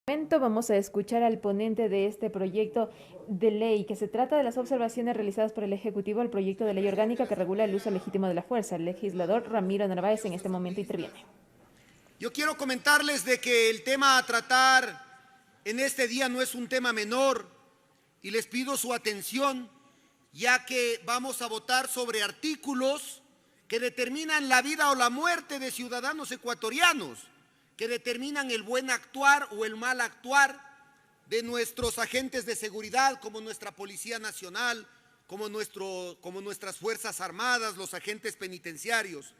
Vamos a escuchar al ponente de este proyecto de ley, que se trata de las observaciones realizadas por el Ejecutivo al proyecto de ley orgánica que regula el uso legítimo de la fuerza. El legislador Ramiro Narváez en este momento interviene. Yo quiero comentarles de que el tema a tratar en este día no es un tema menor y les pido su atención, ya que vamos a votar sobre artículos que determinan la vida o la muerte de ciudadanos ecuatorianos, que determinan el buen actuar o el mal actuar de nuestros agentes de seguridad, como nuestra Policía Nacional, como nuestras Fuerzas Armadas, los agentes penitenciarios.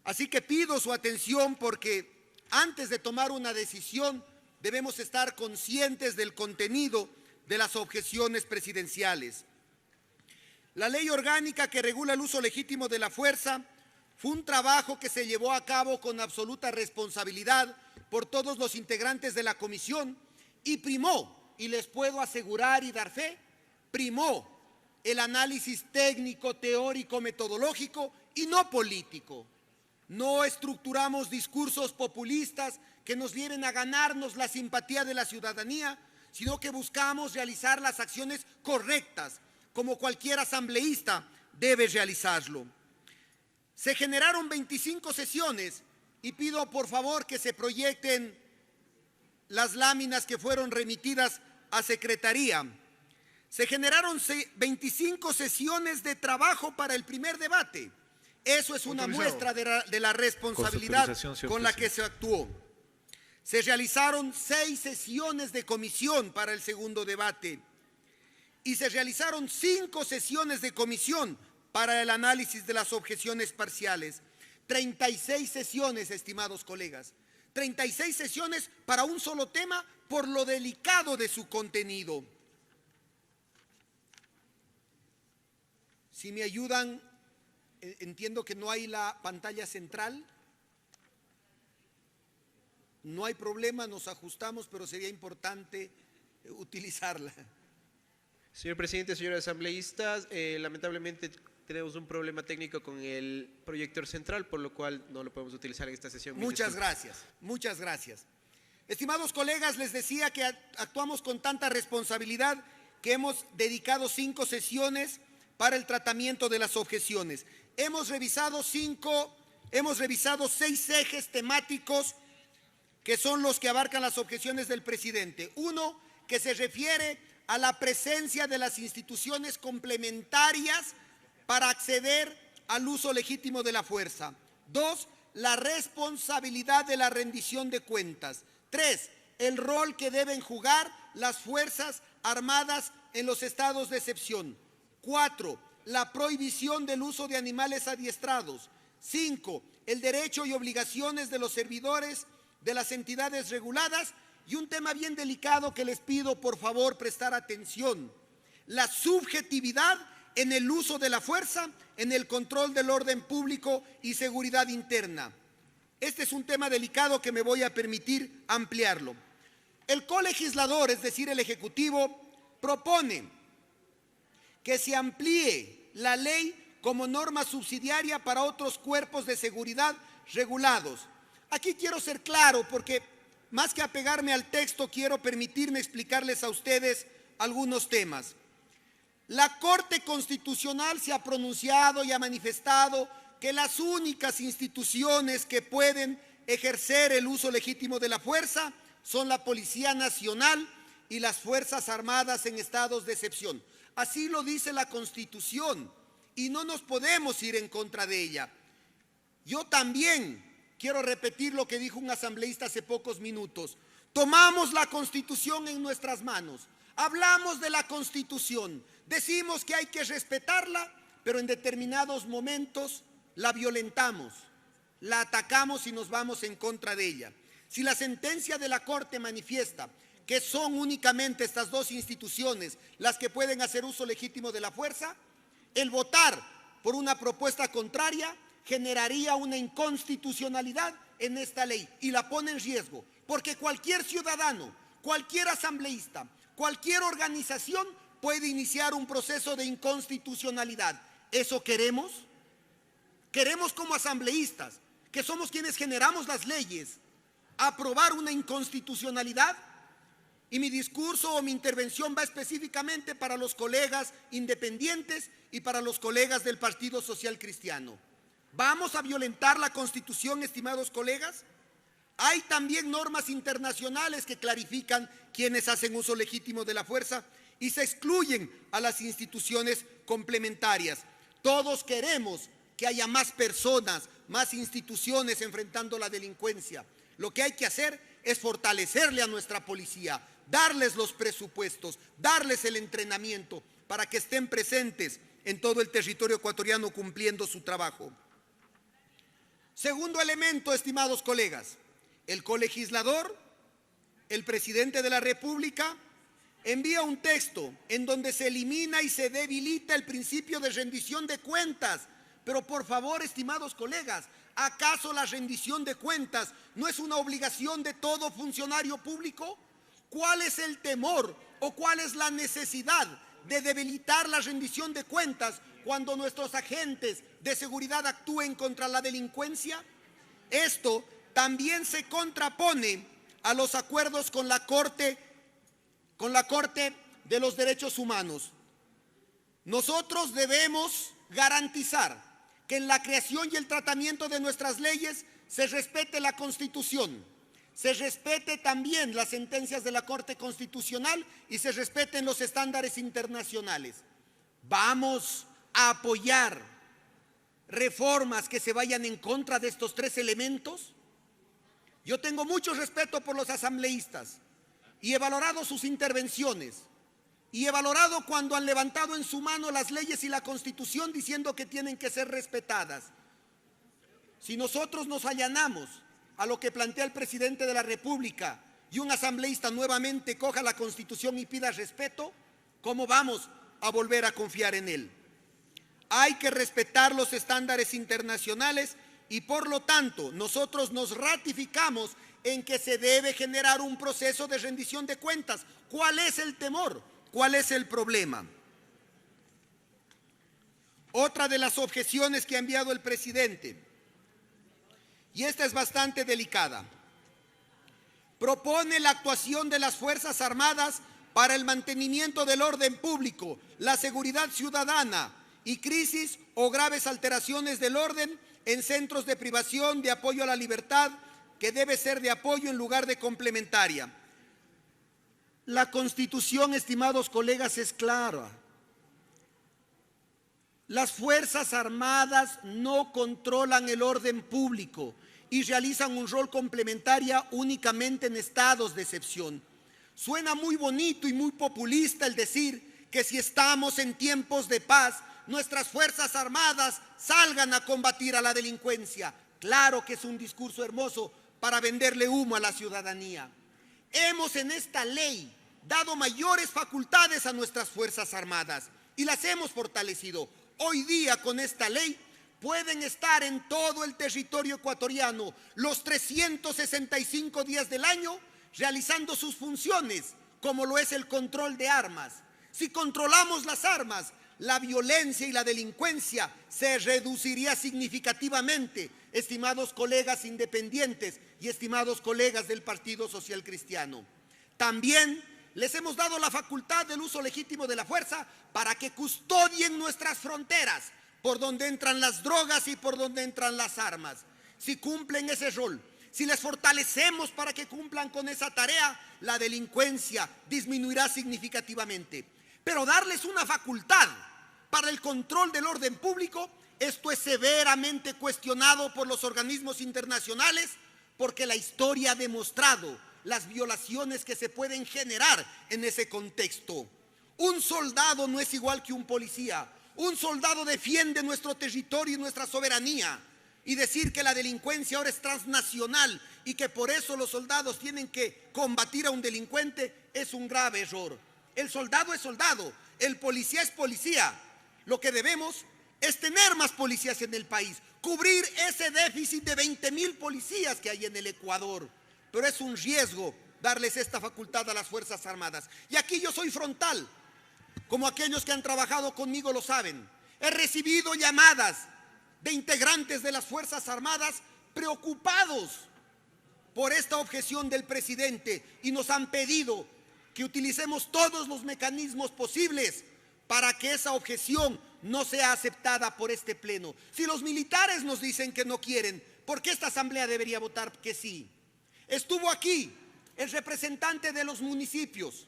Así que pido su atención porque antes de tomar una decisión debemos estar conscientes del contenido de las objeciones presidenciales. La ley orgánica que regula el uso legítimo de la fuerza fue un trabajo que se llevó a cabo con absoluta responsabilidad por todos los integrantes de la comisión y primó, y les puedo asegurar y dar fe, primó el análisis técnico, teórico, metodológico y no político. No estructuramos discursos populistas que nos lleven a ganarnos la simpatía de la ciudadanía, sino que buscamos realizar las acciones correctas, como cualquier asambleísta debe realizarlo. Se generaron 25 sesiones y pido por favor que se proyecten las láminas que fueron remitidas a Secretaría. Se generaron 25 sesiones de trabajo para el primer debate. Eso es una muestra de la responsabilidad con la que se actuó. Se realizaron 6 sesiones de comisión para el segundo debate y se realizaron 5 sesiones de comisión para el análisis de las objeciones parciales. 36 sesiones, estimados colegas. 36 sesiones para un solo tema por lo delicado de su contenido. Si me ayudan, entiendo que no hay la pantalla central. No hay problema, nos ajustamos, pero sería importante utilizarla. Señor presidente, señores asambleístas, lamentablemente tenemos un problema técnico con el proyector central, por lo cual no lo podemos utilizar en esta sesión. Muchas gracias, muchas gracias. Estimados colegas, les decía que actuamos con tanta responsabilidad que hemos dedicado 5 sesiones para el tratamiento de las objeciones. Hemos revisado 6 ejes temáticos que son los que abarcan las objeciones del presidente. Uno, que se refiere a la presencia de las instituciones complementarias para acceder al uso legítimo de la fuerza. 2, la responsabilidad de la rendición de cuentas. 3, el rol que deben jugar las Fuerzas Armadas en los estados de excepción. 4, la prohibición del uso de animales adiestrados. 5, el derecho y obligaciones de los servidores de las entidades reguladas. Y un tema bien delicado que les pido por favor prestar atención: la subjetividad en el uso de la fuerza, en el control del orden público y seguridad interna. Este es un tema delicado que me voy a permitir ampliarlo. El colegislador, es decir, el Ejecutivo, propone que se amplíe la ley como norma subsidiaria para otros cuerpos de seguridad regulados. Aquí quiero ser claro porque más que apegarme al texto, quiero permitirme explicarles a ustedes algunos temas. La Corte Constitucional se ha pronunciado y ha manifestado que las únicas instituciones que pueden ejercer el uso legítimo de la fuerza son la Policía Nacional y las Fuerzas Armadas en estados de excepción. Así lo dice la Constitución y no nos podemos ir en contra de ella. Yo también quiero repetir lo que dijo un asambleísta hace pocos minutos. Tomamos la Constitución en nuestras manos, hablamos de la Constitución, decimos que hay que respetarla, pero en determinados momentos la violentamos, la atacamos y nos vamos en contra de ella. Si la sentencia de la Corte manifiesta que son únicamente estas 2 instituciones las que pueden hacer uso legítimo de la fuerza, el votar por una propuesta contraria generaría una inconstitucionalidad en esta ley y la pone en riesgo, porque cualquier ciudadano, cualquier asambleísta, cualquier organización puede iniciar un proceso de inconstitucionalidad. ¿Eso queremos? Queremos como asambleístas, que somos quienes generamos las leyes, aprobar una inconstitucionalidad? Y mi discurso o mi intervención va específicamente para los colegas independientes y para los colegas del Partido Social Cristiano. ¿Vamos a violentar la Constitución, estimados colegas? Hay también normas internacionales que clarifican quiénes hacen uso legítimo de la fuerza y se excluyen a las instituciones complementarias. Todos queremos que haya más personas, más instituciones enfrentando la delincuencia. Lo que hay que hacer es fortalecerle a nuestra policía, darles los presupuestos, darles el entrenamiento para que estén presentes en todo el territorio ecuatoriano cumpliendo su trabajo. Segundo elemento, estimados colegas, el colegislador, el presidente de la República, envía un texto en donde se elimina y se debilita el principio de rendición de cuentas. Pero por favor, estimados colegas, ¿acaso la rendición de cuentas no es una obligación de todo funcionario público? ¿Cuál es el temor o cuál es la necesidad de debilitar la rendición de cuentas cuando nuestros agentes de seguridad actúen contra la delincuencia? Esto también se contrapone a los acuerdos con la Corte de los Derechos Humanos. Nosotros debemos garantizar que en la creación y el tratamiento de nuestras leyes se respete la Constitución, se respete también las sentencias de la Corte Constitucional y se respeten los estándares internacionales. Vamos a apoyar reformas que se vayan en contra de estos tres elementos. Yo tengo mucho respeto por los asambleístas y he valorado sus intervenciones y he valorado cuando han levantado en su mano las leyes y la Constitución diciendo que tienen que ser respetadas. Si nosotros nos allanamos a lo que plantea el presidente de la República y un asambleísta nuevamente coja la Constitución y pida respeto, ¿cómo vamos a volver a confiar en él? Hay que respetar los estándares internacionales y por lo tanto nosotros nos ratificamos en que se debe generar un proceso de rendición de cuentas. ¿Cuál es el temor? ¿Cuál es el problema? Otra de las objeciones que ha enviado el presidente, y esta es bastante delicada, propone la actuación de las Fuerzas Armadas para el mantenimiento del orden público, la seguridad ciudadana y crisis o graves alteraciones del orden en centros de privación de apoyo a la libertad, que debe ser de apoyo en lugar de complementaria. La Constitución, estimados colegas, es clara. Las Fuerzas Armadas no controlan el orden público y realizan un rol complementario únicamente en estados de excepción. Suena muy bonito y muy populista el decir que si estamos en tiempos de paz, nuestras Fuerzas Armadas salgan a combatir a la delincuencia. Claro que es un discurso hermoso para venderle humo a la ciudadanía. Hemos en esta ley dado mayores facultades a nuestras Fuerzas Armadas y las hemos fortalecido. Hoy día con esta ley pueden estar en todo el territorio ecuatoriano los 365 días del año realizando sus funciones, como lo es el control de armas. Si controlamos las armas, la violencia y la delincuencia se reduciría significativamente, estimados colegas independientes y estimados colegas del Partido Social Cristiano. También les hemos dado la facultad del uso legítimo de la fuerza para que custodien nuestras fronteras, por donde entran las drogas y por donde entran las armas. Si cumplen ese rol, si les fortalecemos para que cumplan con esa tarea, la delincuencia disminuirá significativamente. Pero darles una facultad para el control del orden público, esto es severamente cuestionado por los organismos internacionales, porque la historia ha demostrado las violaciones que se pueden generar en ese contexto. Un soldado no es igual que un policía. Un soldado defiende nuestro territorio y nuestra soberanía. Y decir que la delincuencia ahora es transnacional y que por eso los soldados tienen que combatir a un delincuente es un grave error. El soldado es soldado, el policía es policía. Lo que debemos es tener más policías en el país, cubrir ese déficit de 20,000 policías que hay en el Ecuador. Pero es un riesgo darles esta facultad a las Fuerzas Armadas. Y aquí yo soy frontal, como aquellos que han trabajado conmigo lo saben. He recibido llamadas de integrantes de las Fuerzas Armadas preocupados por esta objeción del presidente y nos han pedido que utilicemos todos los mecanismos posibles para que esa objeción no sea aceptada por este pleno. Si los militares nos dicen que no quieren, ¿por qué esta asamblea debería votar que sí? Estuvo aquí el representante de los municipios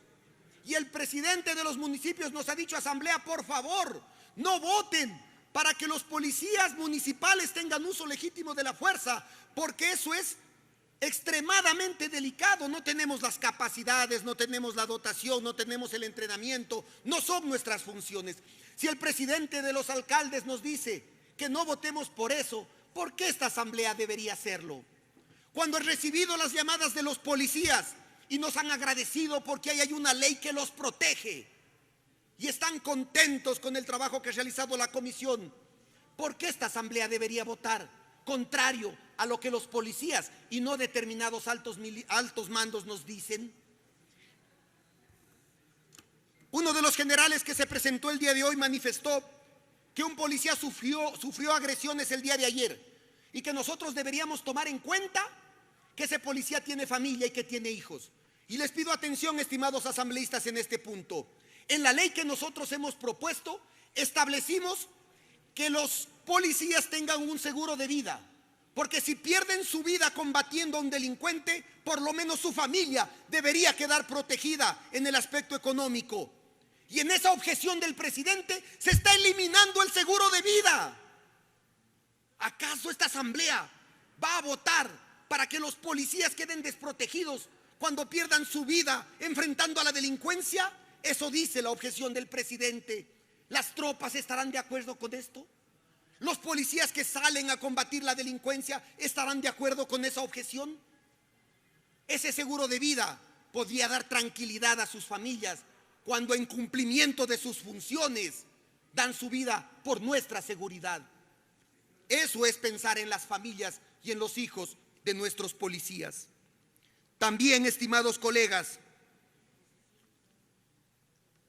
y el presidente de los municipios nos ha dicho: asamblea, por favor, no voten para que los policías municipales tengan uso legítimo de la fuerza, porque eso es extremadamente delicado. No tenemos las capacidades, no tenemos la dotación, no tenemos el entrenamiento, no son nuestras funciones. Si el presidente de los alcaldes nos dice que no votemos por eso, ¿por qué esta asamblea debería hacerlo? Cuando he recibido las llamadas de los policías y nos han agradecido porque hay una ley que los protege y están contentos con el trabajo que ha realizado la comisión, ¿por qué esta asamblea debería votar contrario a lo que los policías y no determinados altos mandos nos dicen? Uno de los generales que se presentó el día de hoy manifestó que un policía sufrió agresiones el día de ayer y que nosotros deberíamos tomar en cuenta que ese policía tiene familia y que tiene hijos. Y les pido atención, estimados asambleístas, en este punto. En la ley que nosotros hemos propuesto, establecimos que los policías tengan un seguro de vida, porque si pierden su vida combatiendo a un delincuente, por lo menos su familia debería quedar protegida en el aspecto económico. Y en esa objeción del presidente se está eliminando el seguro de vida. ¿Acaso esta asamblea va a votar para que los policías queden desprotegidos cuando pierdan su vida enfrentando a la delincuencia? Eso dice la objeción del presidente. ¿Las tropas estarán de acuerdo con esto? ¿Los policías que salen a combatir la delincuencia estarán de acuerdo con esa objeción? Ese seguro de vida podría dar tranquilidad a sus familias cuando en cumplimiento de sus funciones dan su vida por nuestra seguridad. Eso es pensar en las familias y en los hijos de nuestros policías. También, estimados colegas,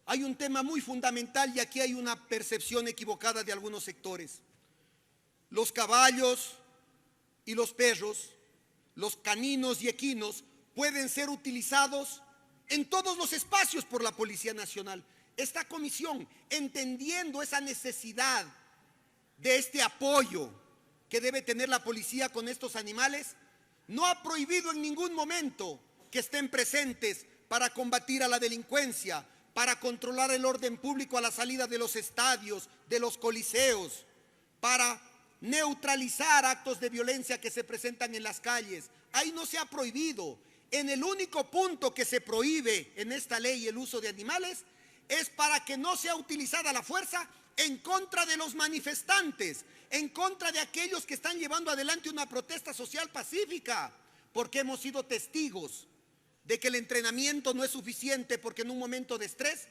hay un tema muy fundamental y aquí hay una percepción equivocada de algunos sectores. Los caballos y los perros, los caninos y equinos pueden ser utilizados en todos los espacios por la Policía Nacional. Esta comisión, entendiendo esa necesidad de este apoyo que debe tener la policía con estos animales, no ha prohibido en ningún momento que estén presentes para combatir a la delincuencia, para controlar el orden público a la salida de los estadios, de los coliseos, para neutralizar actos de violencia que se presentan en las calles. Ahí no se ha prohibido. En el único punto que se prohíbe en esta ley el uso de animales es para que no sea utilizada la fuerza en contra de los manifestantes, en contra de aquellos que están llevando adelante una protesta social pacífica, porque hemos sido testigos de que el entrenamiento no es suficiente, porque en un momento de estrés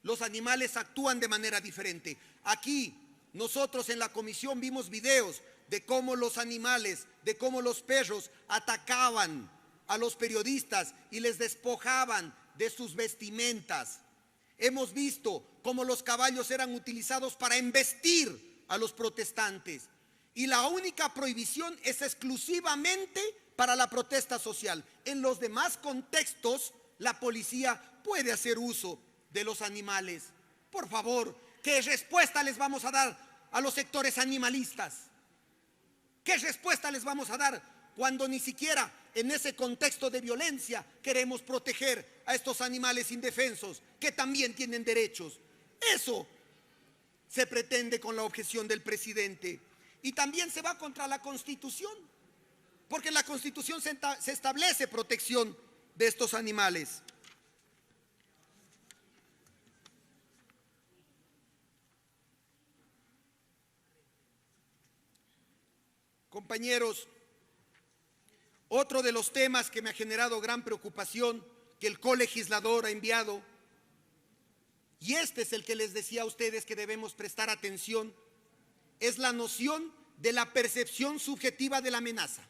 los animales actúan de manera diferente. Aquí nosotros en la comisión vimos videos de cómo los animales, de cómo los perros atacaban a los periodistas y les despojaban de sus vestimentas. Hemos visto cómo los caballos eran utilizados para embestir a los protestantes. Y la única prohibición es exclusivamente para la protesta social. En los demás contextos, la policía puede hacer uso de los animales. Por favor, ¿qué respuesta les vamos a dar a los sectores animalistas? ¿Qué respuesta les vamos a dar cuando ni siquiera en ese contexto de violencia queremos proteger a estos animales indefensos que también tienen derechos? Eso se pretende con la objeción del presidente. Y también se va contra la Constitución, porque en la Constitución se establece protección de estos animales. Compañeros, otro de los temas que me ha generado gran preocupación, que el colegislador ha enviado, y este es el que les decía a ustedes que debemos prestar atención, es la noción de la percepción subjetiva de la amenaza.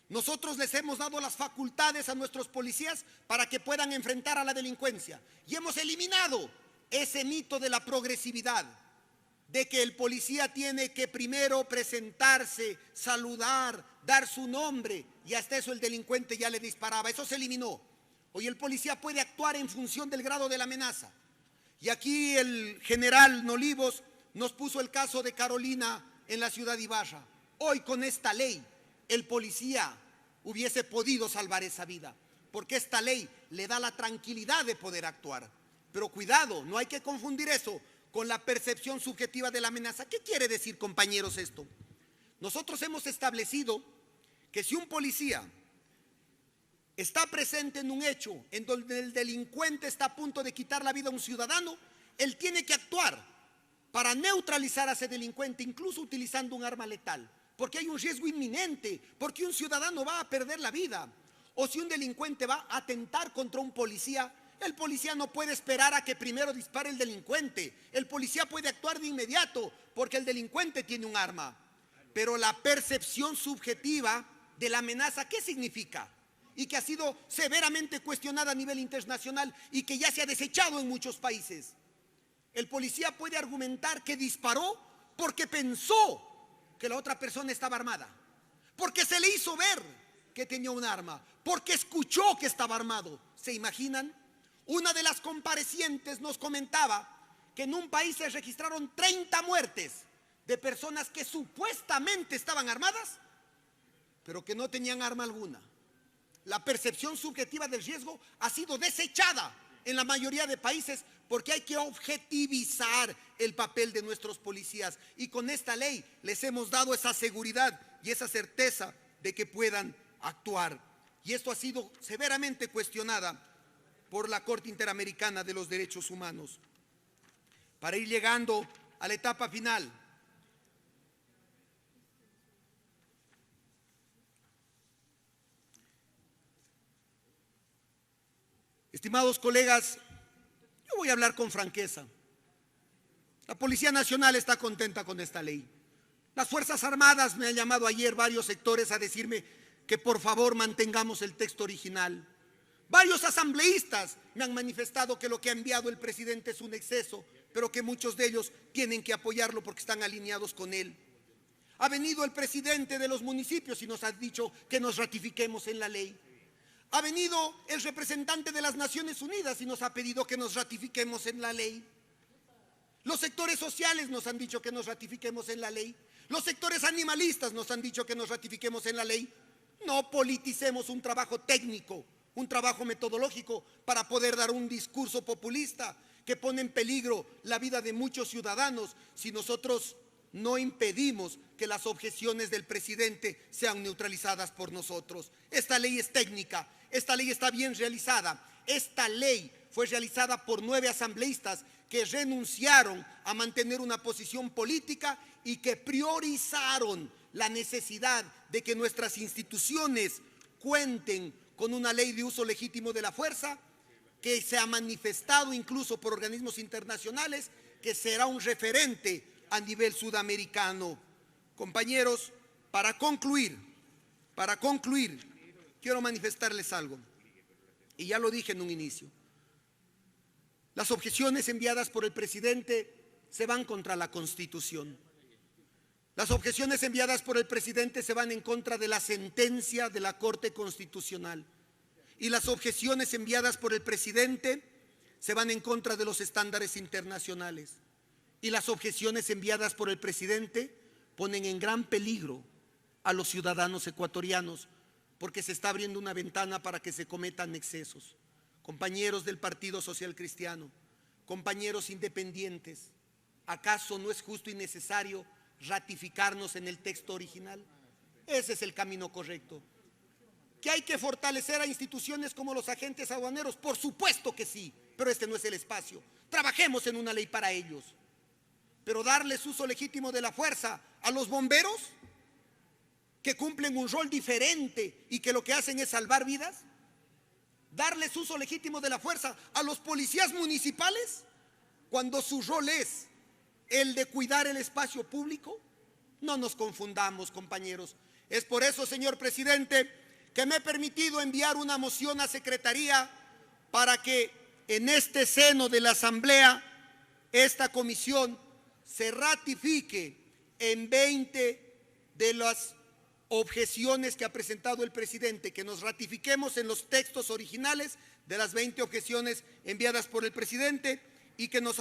Nosotros les hemos dado las facultades a nuestros policías para que puedan enfrentar a la delincuencia y hemos eliminado ese mito de la progresividad. de que el policía tiene que primero presentarse, saludar, dar su nombre, y hasta eso el delincuente ya le disparaba. Eso se eliminó. Hoy el policía puede actuar en función del grado de la amenaza. Y aquí el general Nolivos nos puso el caso de Carolina en la ciudad de Ibarra. Hoy con esta ley el policía hubiese podido salvar esa vida, porque esta ley le da la tranquilidad de poder actuar. Pero cuidado, no hay que confundir eso con la percepción subjetiva de la amenaza. ¿Qué quiere decir, compañeros, esto? Nosotros hemos establecido que si un policía está presente en un hecho en donde el delincuente está a punto de quitar la vida a un ciudadano, él tiene que actuar para neutralizar a ese delincuente, incluso utilizando un arma letal, porque hay un riesgo inminente, porque un ciudadano va a perder la vida. O si un delincuente va a atentar contra un policía, el policía no puede esperar a que primero dispare el delincuente. El policía puede actuar de inmediato porque el delincuente tiene un arma. Pero la percepción subjetiva de la amenaza, ¿qué significa? Y que ha sido severamente cuestionada a nivel internacional y que ya se ha desechado en muchos países. El policía puede argumentar que disparó porque pensó que la otra persona estaba armada, porque se le hizo ver que tenía un arma, porque escuchó que estaba armado. ¿Se imaginan? Una de las comparecientes nos comentaba que en un país se registraron 30 muertes de personas que supuestamente estaban armadas, pero que no tenían arma alguna. La percepción subjetiva del riesgo ha sido desechada en la mayoría de países porque hay que objetivizar el papel de nuestros policías. Y con esta ley les hemos dado esa seguridad y esa certeza de que puedan actuar. Y esto ha sido severamente cuestionada por la Corte Interamericana de los Derechos Humanos. Para ir llegando a la etapa final, estimados colegas, yo voy a hablar con franqueza. La Policía Nacional está contenta con esta ley. Las Fuerzas Armadas me han llamado ayer varios sectores a decirme que por favor mantengamos el texto original. Varios asambleístas me han manifestado que lo que ha enviado el presidente es un exceso, pero que muchos de ellos tienen que apoyarlo porque están alineados con él. Ha venido el presidente de los municipios y nos ha dicho que nos ratifiquemos en la ley. Ha venido el representante de las Naciones Unidas y nos ha pedido que nos ratifiquemos en la ley. Los sectores sociales nos han dicho que nos ratifiquemos en la ley. Los sectores animalistas nos han dicho que nos ratifiquemos en la ley. No politicemos un trabajo técnico, un trabajo metodológico para poder dar un discurso populista que pone en peligro la vida de muchos ciudadanos si nosotros no impedimos que las objeciones del presidente sean neutralizadas por nosotros. Esta ley es técnica, esta ley está bien realizada. Esta ley fue realizada por 9 asambleístas que renunciaron a mantener una posición política y que priorizaron la necesidad de que nuestras instituciones cuenten con una ley de uso legítimo de la fuerza, que se ha manifestado incluso por organismos internacionales, que será un referente a nivel sudamericano. Compañeros, para concluir, quiero manifestarles algo, y ya lo dije en un inicio. Las objeciones enviadas por el presidente se van contra la Constitución. Las objeciones enviadas por el presidente se van en contra de la sentencia de la Corte Constitucional. Y las objeciones enviadas por el presidente se van en contra de los estándares internacionales. Y las objeciones enviadas por el presidente ponen en gran peligro a los ciudadanos ecuatorianos porque se está abriendo una ventana para que se cometan excesos. Compañeros del Partido Social Cristiano, compañeros independientes, ¿acaso no es justo y necesario ratificarnos en el texto original? Ese es el camino correcto. ¿Que hay que fortalecer a instituciones como los agentes aduaneros? Por supuesto que sí, pero este no es el espacio. Trabajemos en una ley para ellos. Pero darles uso legítimo de la fuerza a los bomberos, que cumplen un rol diferente y que lo que hacen es salvar vidas, darles uso legítimo de la fuerza a los policías municipales, cuando su rol es el de cuidar el espacio público. No nos confundamos, compañeros. Es por eso, señor presidente, que me he permitido enviar una moción a Secretaría para que en este seno de la Asamblea esta comisión se ratifique en 20 de las objeciones que ha presentado el presidente, que nos ratifiquemos en los textos originales de las 20 objeciones enviadas por el presidente y que nos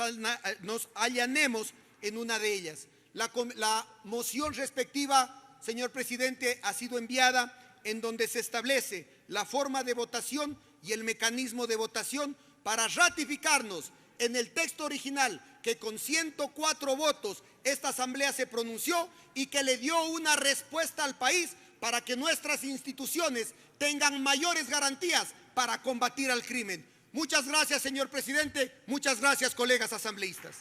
allanemos en una de ellas. La moción respectiva, señor presidente, ha sido enviada en donde se establece la forma de votación y el mecanismo de votación para ratificarnos en el texto original que con 104 votos esta Asamblea se pronunció y que le dio una respuesta al país para que nuestras instituciones tengan mayores garantías para combatir al crimen. Muchas gracias, señor presidente. Muchas gracias, colegas asambleístas.